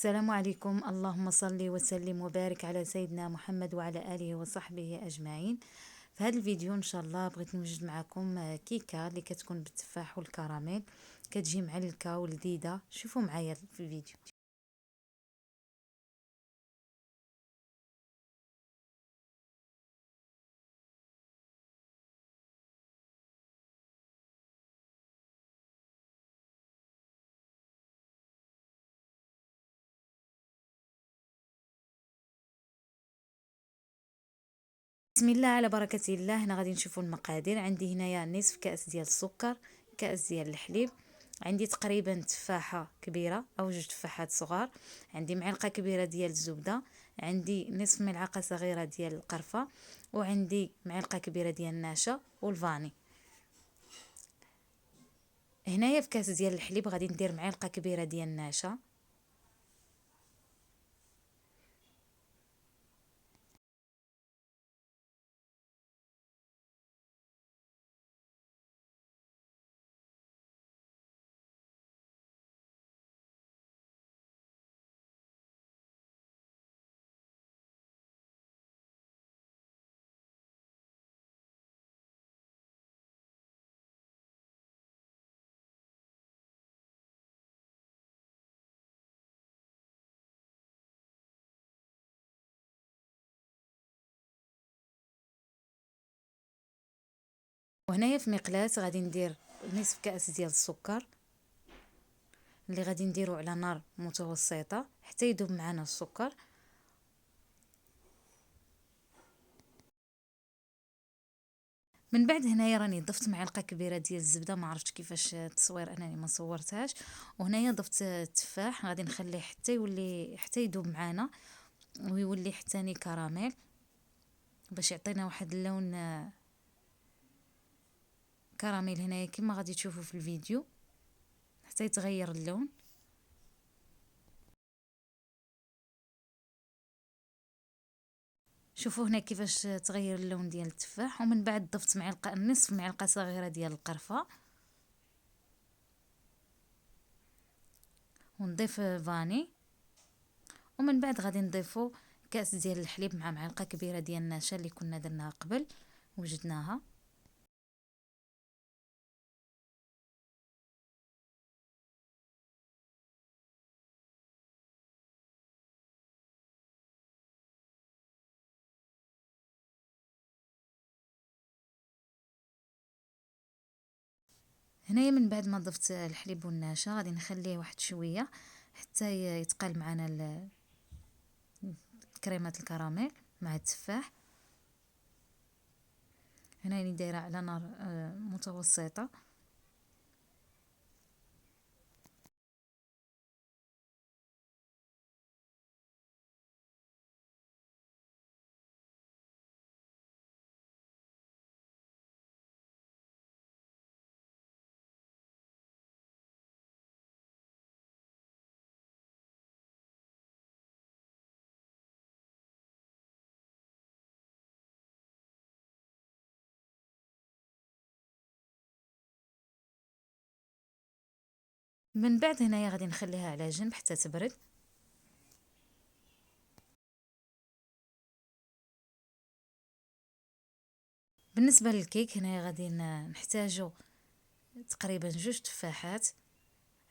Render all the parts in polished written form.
السلام عليكم. اللهم صل وسلم وبارك على سيدنا محمد وعلى آله وصحبه أجمعين. في هذا الفيديو إن شاء الله بغيت نوجد معكم كيكة اللي كتكون بالتفاح والكراميل، كتجي معلكة ولذيذة. شوفوا معايا في الفيديو. بسم الله على بركة الله. هنا غادي نشوفوا المقادير. عندي هنايا نصف كأس ديال السكر، كأس ديال الحليب، عندي تقريبا تفاحة كبيرة أو جوج تفاحات صغار، عندي معلقة كبيرة ديال الزبدة، عندي نصف ملعقة صغيرة ديال القرفة، وعندي معلقة كبيرة ديال النشا والفاني. هنايا في كاس ديال الحليب غادي ندير معلقة كبيرة ديال النشا، وهنايا في مقلاة غادي ندير نصف كأس ديال السكر اللي غادي نديرو على نار متوسطة حتى يذوب معنا السكر. من بعد هنايا راني ضفت معلقة كبيرة ديال الزبدة، ما عرفتش كيفاش التصوير انني ما صورتهاش. وهنايا ضفت التفاح، غادي نخليه حتى يولي حتى يذوب معنا ويولي حتى كراميل باش يعطينا واحد اللون كراميل. هنايا كما غادي تشوفوا في الفيديو حتى يتغير اللون. شوفوا هنا كيفاش تغير اللون ديال التفاح. ومن بعد ضفت نصف معلقة صغيرة ديال القرفة، ونضيف فاني. ومن بعد غادي نضيفو كاس ديال الحليب مع معلقة كبيرة ديال النشا اللي كنا درناها قبل وجدناها. هنايا من بعد ما ضفت الحليب والنشا غادي نخليه واحد شويه حتى يتقال معنا كريمه الكراميل مع التفاح. هنا راني دايره على نار متوسطه. من بعد هنايا غادي نخليها على جنب حتى تبرد. بالنسبه للكيك هنايا غادي نحتاجو تقريبا جوج تفاحات،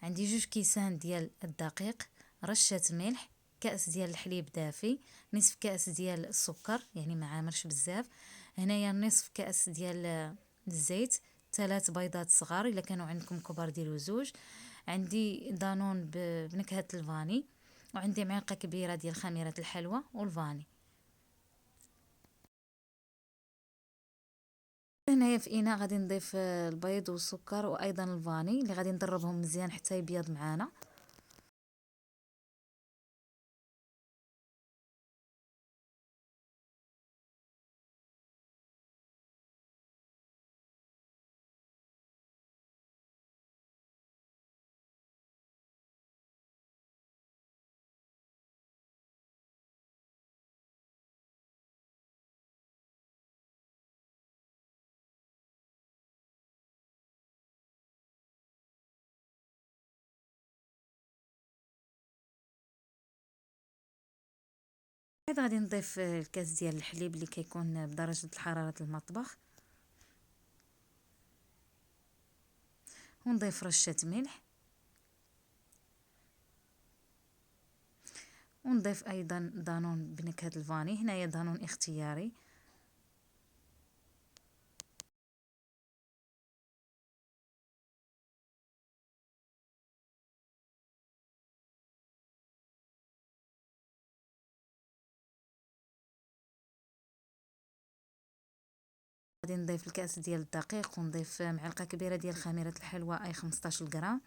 عندي جوج كيسان ديال الدقيق، رشه ملح، كاس ديال الحليب دافي، نصف كاس ديال السكر يعني ما عامرش بزاف، هنايا نصف كاس ديال الزيت، 3 بيضات صغار الا كانوا عندكم كبار ديروا زوج، عندي دانون بنكهه الفاني، وعندي معلقه كبيره ديال خميره الحلوى والفاني. هنايا في اناء غادي نضيف البيض والسكر وايضا الفاني اللي غادي نضربهم مزيان حتى يبيض معانا. بعد غادي نضيف الكاس ديال الحليب اللي كيكون بدرجة حرارة المطبخ، ونضيف رشة ملح، ونضيف ايضا دانون بنكهة الفاني. هنايا دانون اختياري. غادي نضيف الكاس ديال الدقيق، ونضيف معلقة كبيرة ديال خميرة الحلوى اي 15 غرام.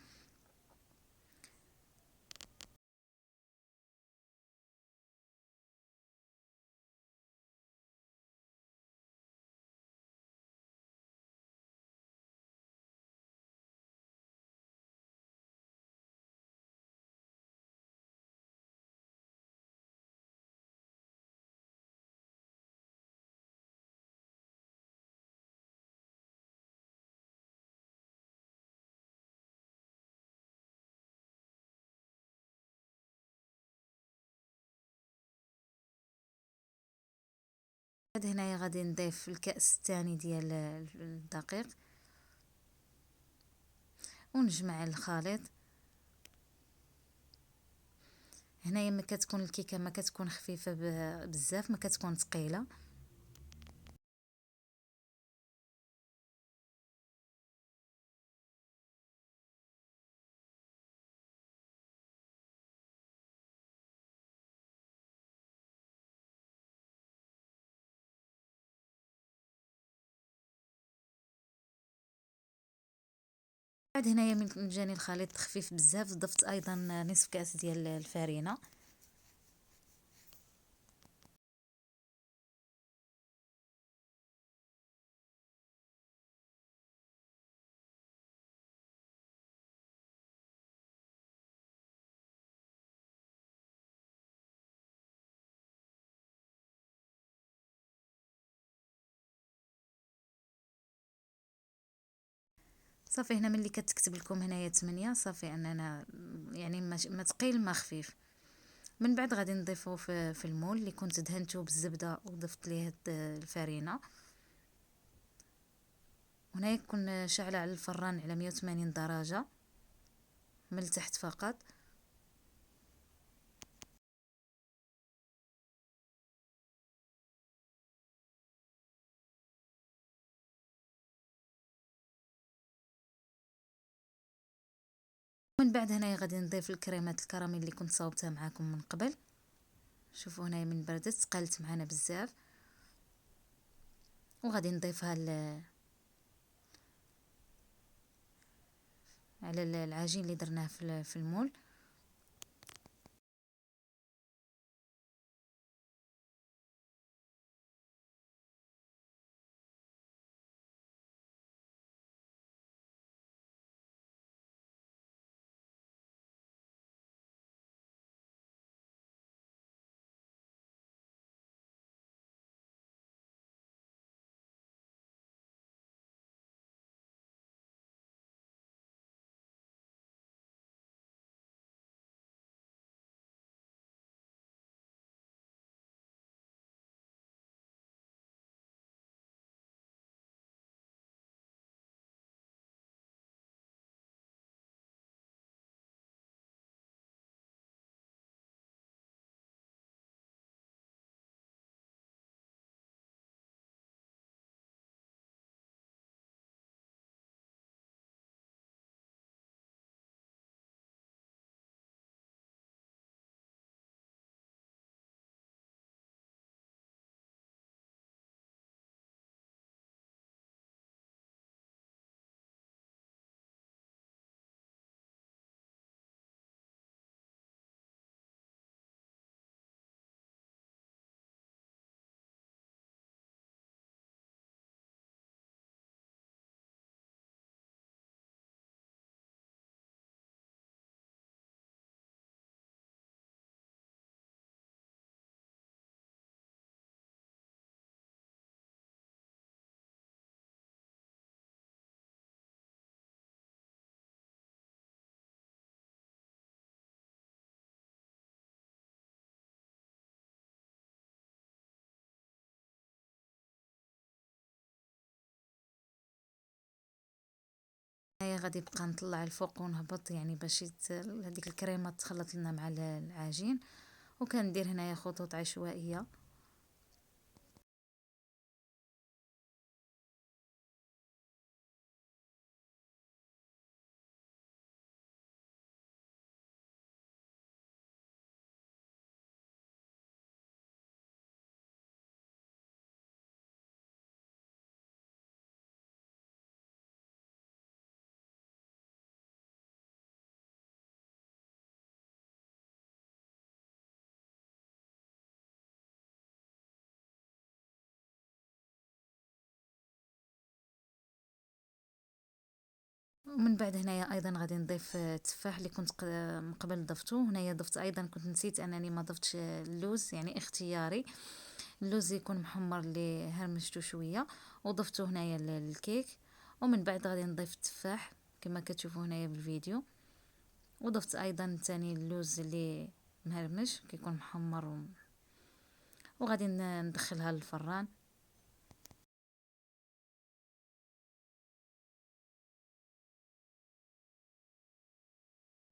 هنايا غادي نضيف الكأس الثاني ديال الدقيق، ونجمع الخليط. هنايا ما كتكون الكيكه ما كتكون خفيفه بزاف، ما كتكون ثقيله. بعد هنايا من جاني الخليط خفيف بزاف، ضفت ايضا نصف كاس ديال الفرينه. صافي هنا ملي كتكتب لكم هنايا 8 صافي اننا يعني ما ثقيل ما خفيف. من بعد غادي نضيفه في المول اللي كنت دهنته بالزبده وضفت ليه الفرينه. هنا يكون شعله على الفران على 180 درجه من التحت فقط. من بعد هنايا غادي نضيف الكريمات الكراميل اللي كنت صاوبتها معاكم من قبل. شوفوا هنايا من بردت قالت معنا بزاف، وغادي نضيفها على العجين اللي درناه في المول. غادي نبقى نطلع الفوق ونهبط، يعني باش هذيك الكريمه تخلط لنا مع العجين. وكندير هنايا خطوط عشوائيه. ومن بعد هنايا ايضا غادي نضيف التفاح اللي كنت من قبل ضفته. هنايا ضفت ايضا، كنت نسيت انني ما ضفتش اللوز، يعني اختياري. اللوز يكون محمر اللي هرمشته شويه وضفته هنايا للكيك. ومن بعد غادي نضيف التفاح كما كتشوفوا هنايا بالفيديو. وضفت ايضا ثاني اللوز اللي مهرمش كيكون محمر وغادي ندخلها للفران.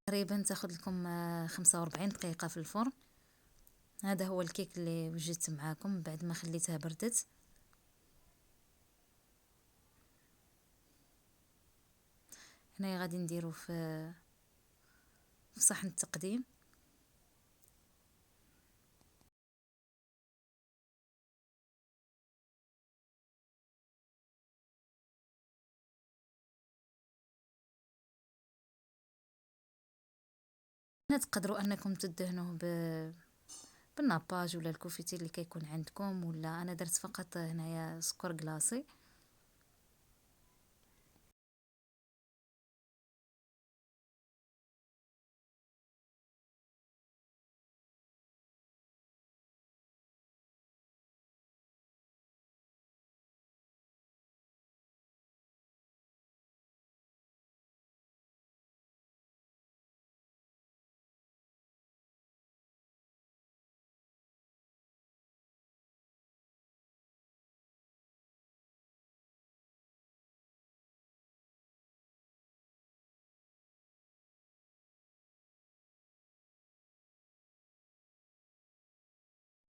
تقريبا تاخذ لكم 45 دقيقه في الفرن. هذا هو الكيك اللي وجدت معاكم بعد ما خليتها بردت. هنا غادي نديرو في صحن التقديم. هنا تقدروا انكم تدهنوه بالناباج ولا الكوفيتي اللي كيكون عندكم، ولا انا درت فقط هنايا سكر كلاصي.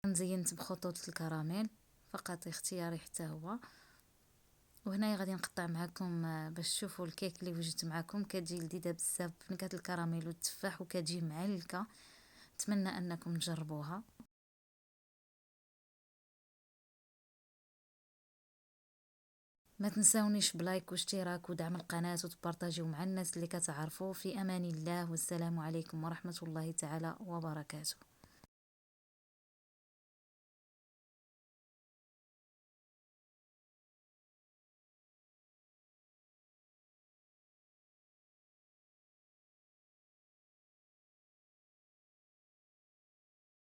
زينت بخطوط الكراميل فقط اختياري حتى هو. وهنا غادي نقطع معكم باش تشوفوا الكيك اللي وجدت معكم. كتجي لذيذه بزاف بنكهه الكراميل والتفاح وكتجي معلكه. نتمنى انكم تجربوها. ما تنساونيش بلايك واشتراك ودعم القناه وتبارطاجيو مع الناس اللي كتعرفوا. في امان الله، والسلام عليكم ورحمه الله تعالى وبركاته.